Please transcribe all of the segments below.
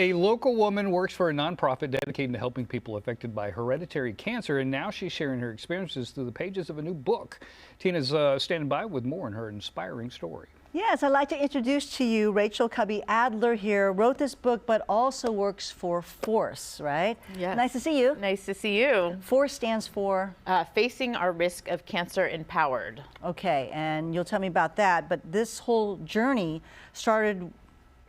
A local woman works for a nonprofit dedicated to helping people affected by hereditary cancer, and now she's sharing her experiences through the pages of a new book. Tina's standing by with more on her inspiring story. Yes, I'd like to introduce to you Raychel Kubby Adler here, wrote this book, but also works for FORCE, right? Yes. Nice to see you. Nice to see you. FORCE stands for? Facing Our Risk of Cancer Empowered. Okay, and you'll tell me about that, but this whole journey started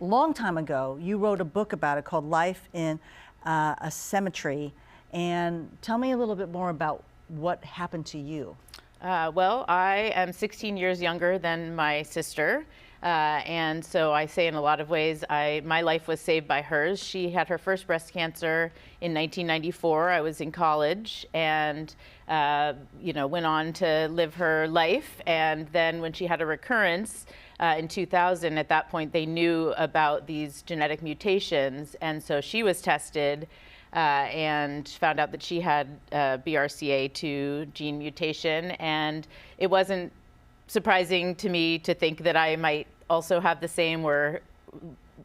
a long time ago. You wrote a book about it called Life in Asymmetry, and tell me a little bit more about what happened to you. Well, I am 16 years younger than my sister, and so I say in a lot of ways my life was saved by hers. She had her first breast cancer in 1994. I was in college and went on to live her life, and then when she had a recurrence in 2000, at that point they knew about these genetic mutations, and so she was tested and found out that she had BRCA2 gene mutation, and it wasn't surprising to me to think that I might also have the same, where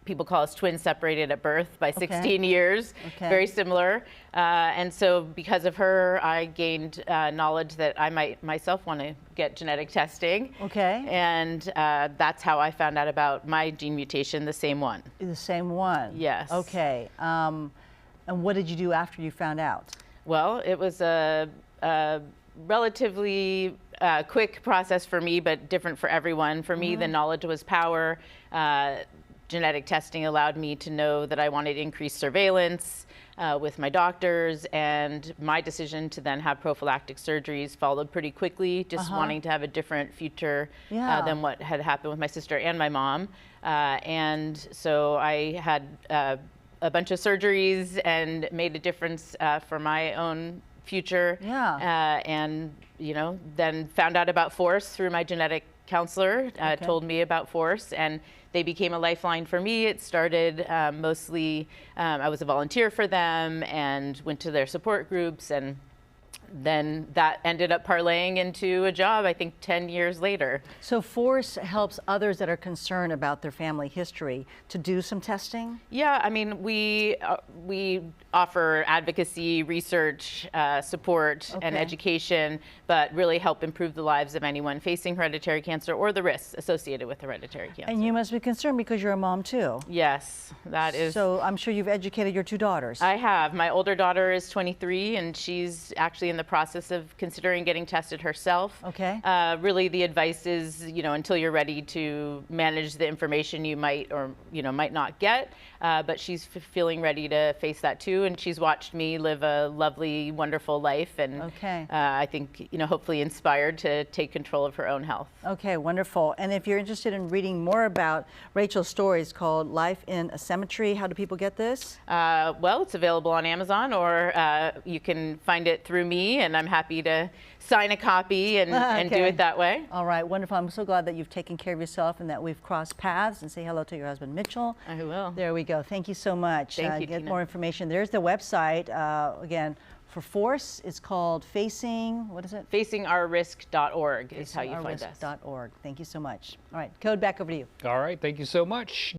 people call us twins separated at birth by 16 years, very similar. And so because of her, I gained knowledge that I might myself want to get genetic testing. And that's how I found out about my gene mutation, the same one. The same one? Yes. Okay. And what did you do after you found out? Well, it was a relatively quick process for me, but different for everyone. For me, the knowledge was power. Genetic testing allowed me to know that I wanted increased surveillance with my doctors, and my decision to then have prophylactic surgeries followed pretty quickly, just wanting to have a different future than what had happened with my sister and my mom. And so I had a bunch of surgeries and made a difference for my own future. And then found out about FORCE through my genetic counselor, told me about FORCE, and they became a lifeline for me. It started mostly, I was a volunteer for them and went to their support groups, and then that ended up parlaying into a job, I think, 10 years later. So FORCE helps others that are concerned about their family history to do some testing? Yeah, I mean, we offer advocacy, research, support, and education, but really help improve the lives of anyone facing hereditary cancer or the risks associated with hereditary cancer. And you must be concerned because you're a mom too. Yes, that is. So I'm sure you've educated your two daughters. I have. My older daughter is 23, and she's actually in the process of considering getting tested herself. Really, the advice is, until you're ready to manage the information you might or might not get, but she's feeling ready to face that too, and she's watched me live a lovely, wonderful life, and I think, hopefully inspired to take control of her own health. Okay, wonderful. And if you're interested in reading more about Raychel's story, it's called Life in Asymmetry. How do people get this? Well, it's available on Amazon, or you can find it through me, and I'm happy to sign a copy and do it that way. All right, wonderful. I'm so glad that you've taken care of yourself and that we've crossed paths. And say hello to your husband, Mitchell. I will. There we go. Thank you so much. Thank you, Get Tina. more information. There's the website. Again, for FORCE, it's called what is it? FacingOurRisk.org is how you find us. FacingOurRisk.org. Thank you so much. All right, Code, back over to you. All right, thank you so much.